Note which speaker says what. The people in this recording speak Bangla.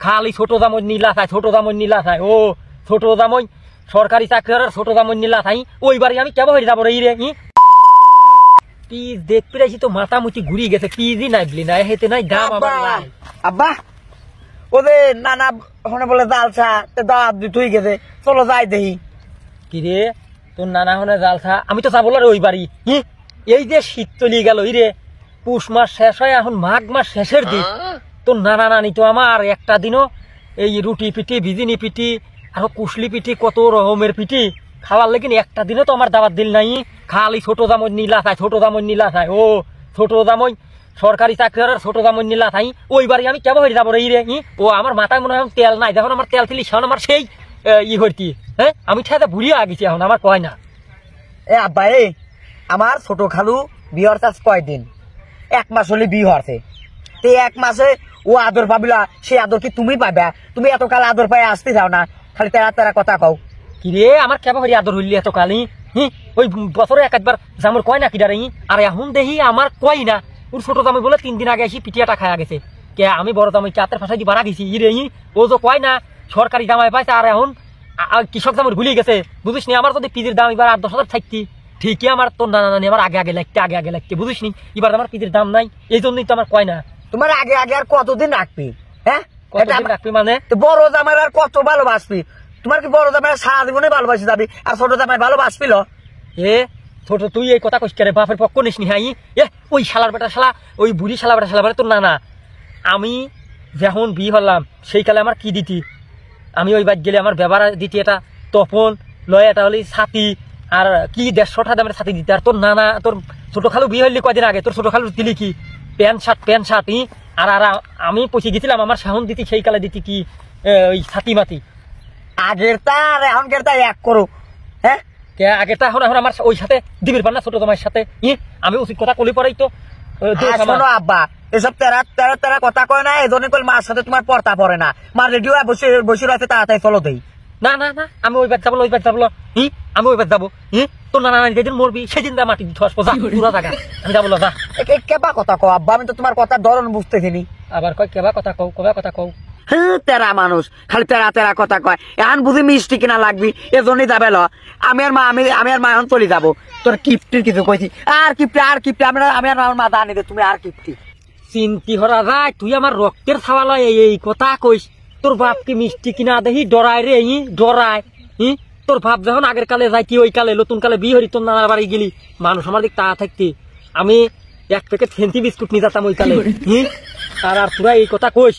Speaker 1: খালি ছোট জামই নীলা চাই, ছোট জামই নীলা চাই। ও ছোট জামই সরকারি চাকরি ছোট জামই নীলা চাই, ওই বাড়ি আমি কেবল হয়ে যাবো রে রে। পিস দেখ পেরেছি তো মাথা মুটি ঘুরিয়ে গেছে, পিসই নাই বলি নাই হেতে নাই দাম আমার নাই।
Speaker 2: আব্বা ওদের নানা হনে বলে জালসা দাঁত দুই গেছে, চলো যাই দেখি।
Speaker 1: কি রে তোর নানা হনে জালসা? আমি তো যাবো রে ওই বাড়ি। এই যে শীত চলিয়ে গেল রে, পুষ মাস শেষ হয়, এখন মাঘ মাস শেষের দিক। তোর নানা নানি তো আমার একটা দিনও এই রুটি পিঠি ভিজিনি পিঠি আরো কুশলি পিঠি কত রকমের পিঠি খাওয়ার লেকিন একটা দিনও তো আমার দাওয়াত দিল নাই। খালি ছোট জামই নীলা চাই, ছোট জামই নীলা চাই। ও ছোট জামই সরকারি চাকরি ছোট জামই নীলা চাই, ওই বাড়ি আমি কেবল হয়ে যাবো রে রে। ও আমার মাথায় মনে হয় তেল নাই, যখন আমার তেল ছিলি সেখন আমার সেই হইতি। হ্যাঁ আমি ঠেতে ভুলিয়ে আগেছি, এখন আমার কয় না।
Speaker 2: এ আব্বা আমার ছোট খালু বিহার চাষ কয়দিন, 1 মাস হলে বিয়ে হচ্ছে। তো 1 মাসে ও আদর পাবিলা, সেই আদর কি তুমি পাবা? তুমি এতকাল আদর পাই আসতে যাও না, খালি তেরা তেরা কথা কও।
Speaker 1: কি রে আমার কেবল হরি আদর হইলি এত কালি? ওই বছরে একবার জামুর কয় না কিডারে। আর এখন দেখি আমার কয় না। ওর ছোট জামাই বলে 3 দিন আগে এসে পিটিয়াটা খায়া গেছে। কে আমি বড় জামাই চাতের ফাঁসাই দিয়ে বাড়া গেছি রে। ও তো কয় না সরকারি জামাই পাইছে, আর এখন কৃষক জামুর ভুলিয়ে গেছে। বুঝিস নি আমার যদি পিজির দাম এবার 8-10 হাজার থাকতি, ঠিকই আমার তোর নানা নানি আমার আগে আগে লাগতে বুঝিস নি। এবার আমার পিজির দাম নাই, এই জন্যই তো আমার কয় না।
Speaker 2: তোমার আগে আগে আর কতদিন রাখবি? হ্যাঁ
Speaker 1: কতদিন রাখবি মানে?
Speaker 2: বড় জামাই আর কত ভালোবাসবি? তোমার কি বড় জামাই সারা জীবনে ভালোবাসি যাবি, আর ছোট জামাই ভালোবাসবি?
Speaker 1: এ ছোট তুই এই কথা কইস রে, বাপের পক্ষ নিস নি। হ্যাঁ ওই শালার বেটা শালা, ওই বুড়ি শালা বেটা শালা বেটা তোর নানা। আমি যখন বিয়ে হলাম সেই কালে আমার কি দিতি? আমি ওই বাদ গেলে আমার ব্যবহার দিতি এটা তপন লয়, এটা হলি ছাতি, আর কি 150 টাকা দামের ছাতি দিতে। আর তোর নানা তোর ছোট খালু বিয়ে হইলি কয়দিন আগে, তোর ছোট খালু দিলি কি প্যান্ট শার্ট আর আমি পৌঁছে গেছিলাম আমার সাহন দিতি সেই কালে দিতি কি ওই ছাতি মাতি।
Speaker 2: আগের তা আর এখনকার তা এক করো। হ্যাঁ
Speaker 1: আগের তা এখন আমার ওই সাথে দিবির পার না ছোট জামাইয়ের সাথে। আমি উচিত কথা কলি পরেই তো।
Speaker 2: শোনো আব্বা, এসব তেরা তেরা তেরা কথা কয় না, এই জন্য মার সাথে তোমার পড়তা পড়ে না। মার রেডিও বসে রয়েছে, তাড়াতাড়ি চলো দেই।
Speaker 1: না না না আমি ওই বাদ যাবো, ওই বাদ যাবো। আমি ওই বাদ যাবো। তোর নানা নানি যেদিন মরবি সেদিন যা মাটি দিতে আসবো, পুরো জায়গা আমি যাবো যা।
Speaker 2: কেবা কথা কও আব্বা, আমি তো তোমার কথার ধরন বুঝতেছি নি।
Speaker 1: আবার কয় কেবা কথা কও, কবা কথা কও।
Speaker 2: হ্যাঁ তেরা মানুষ খালি তেরা তেরা কথা কয়। এখন বুঝি মিষ্টি কিনা লাগবি, এজন্যই যাবে ল। আমি আর মা এখন চলে যাবো। তোর কিপ্টির কিছু কইছি, আর কিপ্টি আমি আর মা জানি দে, তুমি আর কিপ্টি
Speaker 1: চিন্তি হরা যায়। তুই আমার রক্তের ছাওয়ালা এই কথা কইস? তোর বাপ কি মিষ্টি কিনা দেখি ডরায় রে, ডরায়। তোর বাপ যখন আগের কালে যাই কি ওই কালে নতুন কালে বিয়ে হরি তোর নানার বাড়ি গেলি, মানুষ আমার দিক তা থাকতে আমি 1 প্যাকেট ফেন্সি বিস্কুট নিয়ে যেতাম ওই কালে। আর তোরা এই কথা কইস?